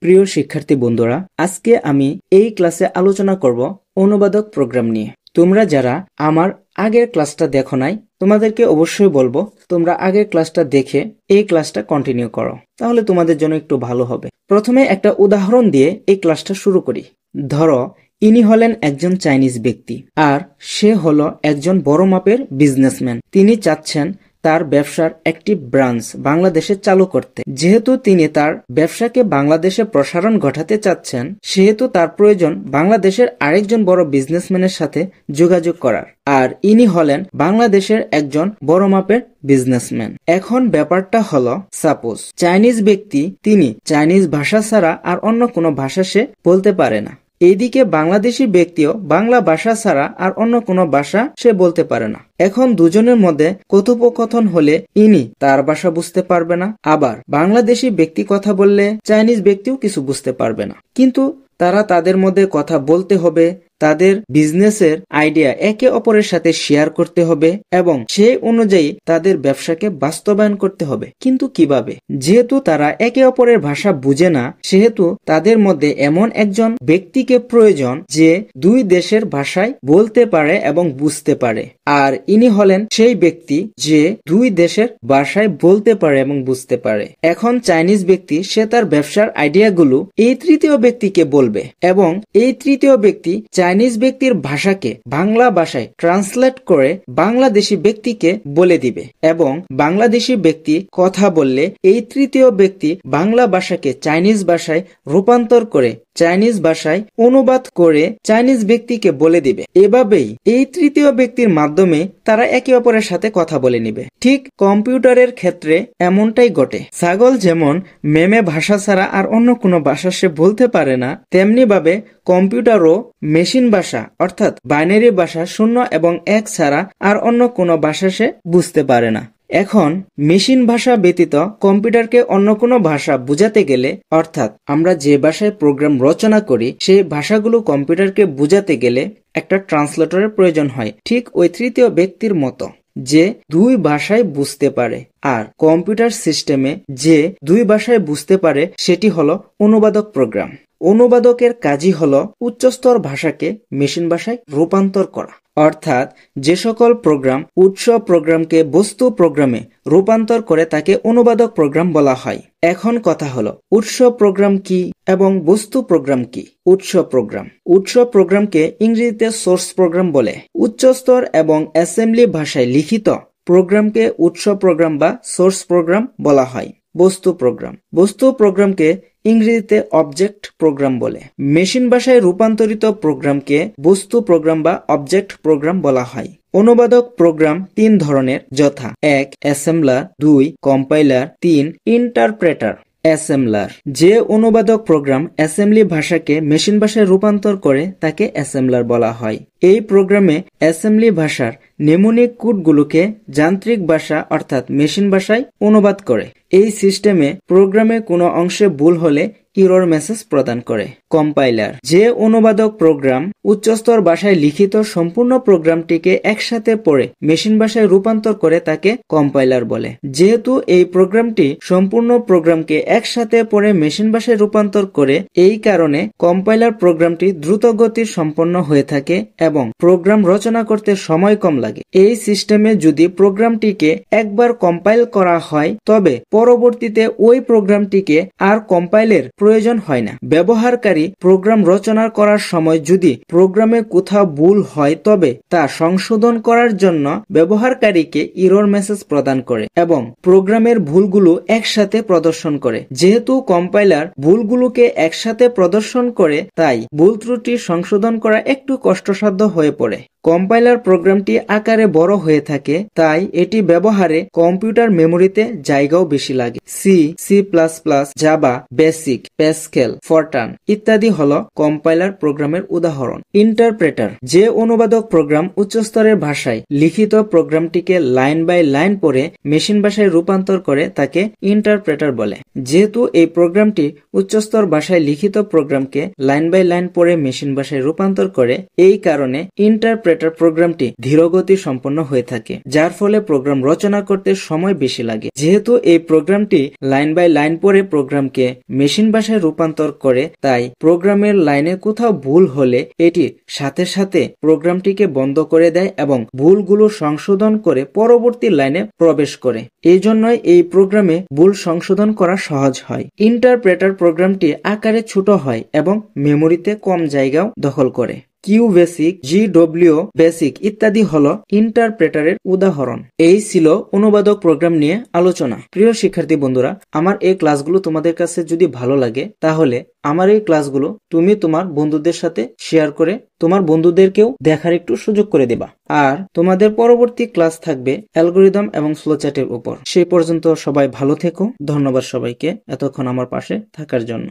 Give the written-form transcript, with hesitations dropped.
প্রিয় শিক্ষার্থী বন্ধুরা, আজকে আমি এই ক্লাসে আলোচনা করব অনুবাদক প্রোগ্রাম নিয়ে। তোমরা যারা আমার আগের ক্লাসটা দেখো নাই, তোমাদেরকে অবশ্যই বলবো তোমরা আগের ক্লাসটা দেখে এই ক্লাসটা কন্টিনিউ করো, তাহলে তোমাদের জন্য একটু ভালো হবে। প্রথমে একটা উদাহরণ দিয়ে এই ক্লাসটা শুরু করি। ধরো, ইনি হলেন একজন চাইনিজ ব্যক্তি, আর সে হলো একজন বড় মাপের বিজনেসম্যান। তিনি চাচ্ছেন তার ব্যবসার একটি ব্রাঞ্চ বাংলাদেশে চালু করতে। যেহেতু তিনি তার ব্যবসাকে বাংলাদেশে প্রসারণ ঘটাতে চাচ্ছেন, সেহেতু তার প্রয়োজন বাংলাদেশের আরেকজন বড় বিজনেসম্যানের সাথে যোগাযোগ করার। আর ইনি হলেন বাংলাদেশের একজন বড় মাপের বিজনেসম্যান। এখন ব্যাপারটা হলো, সাপোজ চাইনিজ ব্যক্তি, তিনি চাইনিজ ভাষা ছাড়া আর অন্য কোনো ভাষা সে বলতে পারে না। এইদিকে বাংলাদেশি ব্যক্তিও বাংলা ভাষা ছাড়া আর অন্য কোনো ভাষা সে বলতে পারে না। এখন দুজনের মধ্যে কথোপকথন হলে ইনি তার ভাষা বুঝতে পারবে না, আবার বাংলাদেশি ব্যক্তি কথা বললে চাইনিজ ব্যক্তিও কিছু বুঝতে পারবে না। কিন্তু তাদের মধ্যে কথা বলতে হবে, তাদের বিজনেসের আইডিয়া একে অপরের সাথে শেয়ার করতে হবে এবং সেই অনুযায়ী তাদের ব্যবসাকে বাস্তবায়ন করতে হবে। কিন্তু কিভাবে? যেহেতু তারা একে অপরের ভাষা বুঝে না, সেহেতু তাদের মধ্যে এমন একজন ব্যক্তিকে প্রয়োজন যে দুই দেশের ভাষায় বলতে পারে এবং বুঝতে পারে। আর ইনি হলেন সেই ব্যক্তি যে দুই দেশের ভাষায় বলতে পারে এবং বুঝতে পারে। এখন চাইনিজ ব্যক্তি সে তার ব্যবসার আইডিয়াগুলো এই তৃতীয় ব্যক্তিকে বলবে এবং এই তৃতীয় ব্যক্তি চাইনিজ ব্যক্তির ভাষাকে বাংলা ভাষায় ট্রান্সলেট করে বাংলাদেশি ব্যক্তিকে বলে দিবে এবং বাংলাদেশি ব্যক্তি কথা বললে এই তৃতীয় ব্যক্তি বাংলা ভাষাকে চাইনিজ ভাষায় রূপান্তর করে চাইনিজ ভাষায় অনুবাদ করে চাইনিজ ব্যক্তিকে বলে দিবে। এভাবেই এই তৃতীয় ব্যক্তির মাধ্যমে তারা একে অপরের সাথে কথা বলে নিবে। ঠিক কম্পিউটারের ক্ষেত্রে এমনটাই ঘটে। ছাগল যেমন মেমে ভাষা ছাড়া আর অন্য কোনো ভাষা সে বলতে পারে না, তেমনি ভাবে কম্পিউটারও মেশিন ভাষা অর্থাৎ বাইনারি ভাষা 0 এবং 1 ছাড়া আর অন্য কোনো ভাষা সে বুঝতে পারে না। এখন মেশিন ভাষা ব্যতীত কম্পিউটারকে অন্য কোনো ভাষা বুঝাতে গেলে, অর্থাৎ আমরা যে ভাষায় প্রোগ্রাম রচনা করি সেই ভাষাগুলো কম্পিউটারকে বুঝাতে গেলে একটা ট্রান্সলেটরের প্রয়োজন হয়, ঠিক ওই তৃতীয় ব্যক্তির মতো যে দুই ভাষায় বুঝতে পারে। আর কম্পিউটার সিস্টেমে যে দুই ভাষায় বুঝতে পারে সেটি হলো অনুবাদক প্রোগ্রাম। অনুবাদকের কাজই হলো উচ্চস্তর ভাষাকে মেশিন ভাষায় রূপান্তর করা, অর্থাৎ যে সকল প্রোগ্রাম উৎস প্রোগ্রামকে বস্তু প্রোগ্রামে রূপান্তর করে তাকে অনুবাদক প্রোগ্রাম বলা হয়। এখন কথা হলো, উৎস প্রোগ্রাম কি এবং বস্তু প্রোগ্রাম কি? উৎস প্রোগ্রামকে ইংরেজিতে সোর্স প্রোগ্রাম বলে। উচ্চস্তর এবং অ্যাসেম্বলি ভাষায় লিখিত প্রোগ্রামকে উৎস প্রোগ্রাম বা সোর্স প্রোগ্রাম বলা হয়। বস্তু প্রোগ্রামকে ইংরেজিতে অবজেক্ট প্রোগ্রাম বলে। মেশিন ভাষায় রূপান্তরিত প্রোগ্রামকে বস্তু প্রোগ্রাম বা অবজেক্ট প্রোগ্রাম বলা হয়। অনুবাদক প্রোগ্রাম 3 ধরনের, যথা 1 অ্যাসেম্বলার, 2 কম্পাইলার, 3 ইন্টারপ্রেটার। অ্যাসেম্বলার, যে অনুবাদক প্রোগ্রাম অ্যাসেম্বলি ভাষাকে মেশিন ভাষায় রূপান্তর করে তাকে অ্যাসেম্বলার বলা হয়। এই প্রোগ্রামে অ্যাসেম্বলি ভাষার নেমোনিক কোডগুলোকে যান্ত্রিক ভাষা অর্থাৎ মেশিন ভাষায় অনুবাদ করে। এই সিস্টেমে প্রোগ্রামে কোনো অংশে ভুল হলে ইরর মেসেজ প্রদান করে। কম্পাইলার, যে অনুবাদক প্রোগ্রাম উচ্চস্তর ভাষায় লিখিত সম্পূর্ণ প্রোগ্রামটিকে একসাথে পড়ে মেশিন ভাষায় রূপান্তর করে তাকে কম্পাইলার বলে। যেহেতু এই প্রোগ্রামটি সম্পূর্ণ প্রোগ্রামকে একসাথে পড়ে মেশিন ভাষায় রূপান্তর করে, এই কারণে কম্পাইলার প্রোগ্রামটি দ্রুত গতির সম্পন্ন হয়ে থাকে এবং প্রোগ্রাম রচনা করতে সময় কম লাগে। এই সিস্টেমে যদি প্রোগ্রামটিকে একবার কম্পাইল করা হয়, তবে পরবর্তীতে ওই প্রোগ্রামটিকে আর কম্পাইলের প্রয়োজন হয় না। ব্যবহারকারী প্রোগ্রাম রচনা করার সময় যদি প্রোগ্রামে কোথাও ভুল হয়, তবে তা সংশোধন করার জন্য ব্যবহারকারীকে ইরর মেসেজ প্রদান করে এবং প্রোগ্রামের ভুলগুলো একসাথে প্রদর্শন করে। যেহেতু কম্পাইলার ভুলগুলোকে একসাথে প্রদর্শন করে, তাই ভুল ত্রুটি সংশোধন করা একটু কষ্টসাধ্য হয়ে পড়ে। কম্পাইলার প্রোগ্রামটি আকারে বড় হয়ে থাকে, তাই এটি ব্যবহারে কম্পিউটার মেমোরিতে জায়গাও বেশি লাগে। C plus plus, Java, BASIC, Pascal, Fortran ইত্যাদি হলো কম্পাইলার প্রোগ্রামের উদাহরণ। ইন্টারপ্রেটার, যে অনুবাদক প্রোগ্রাম উচ্চস্তরের ভাষায় লিখিত প্রোগ্রামটিকে লাইন বাই লাইন পড়ে মেশিন ভাষায় রূপান্তর করে তাকে ইন্টারপ্রেটার বলে। যেহেতু এই প্রোগ্রামটি উচ্চস্তর ভাষায় লিখিত প্রোগ্রামকে লাইন বাই লাইন পড়ে মেশিন ভাষায় রূপান্তর করে, এই কারণে ইন্টারপ্রেটার প্রোগ্রামটি ধীরগতি সম্পন্ন হয়ে থাকে, যার ফলে প্রোগ্রাম রচনা করতে সময় বেশি লাগে। যেহেতু এই প্রোগ্রামটি লাইন বাই লাইন পড়ে প্রোগ্রামকে মেশিন ভাষায় ভাষায় রূপান্তর করে, তাই প্রোগ্রামের লাইনে কোথাও ভুল হলে এটি সাথে সাথে প্রোগ্রামটিকে বন্ধ করে দেয় এবং ভুলগুলো সংশোধন করে পরবর্তী লাইনে প্রবেশ করে। এই জন্যই এই প্রোগ্রামে ভুল সংশোধন করা সহজ হয়। ইন্টারপ্রেটার প্রোগ্রামটি আকারে ছোট হয় এবং মেমোরিতে কম জায়গাও দখল করে। কিউ বেসিক, GW বেসিক ইত্যাদি হলো ইন্টারপ্রেটারের উদাহরণ। এই ছিল অনুবাদক প্রোগ্রাম নিয়ে আলোচনা। প্রিয় শিক্ষার্থী বন্ধুরা, আমার এই ক্লাসগুলো তোমাদের কাছে যদি ভালো লাগে তাহলে আমার এই ক্লাসগুলো তুমি তোমার বন্ধুদের সাথে শেয়ার করে তোমার বন্ধুদেরকেও দেখার একটু সুযোগ করে দিবা। আর তোমাদের পরবর্তী ক্লাস থাকবে অ্যালগরিদম এবং ফ্লোচার্টের উপর। সেই পর্যন্ত সবাই ভালো থেকো। ধন্যবাদ সবাইকে এতক্ষণ আমার পাশে থাকার জন্য।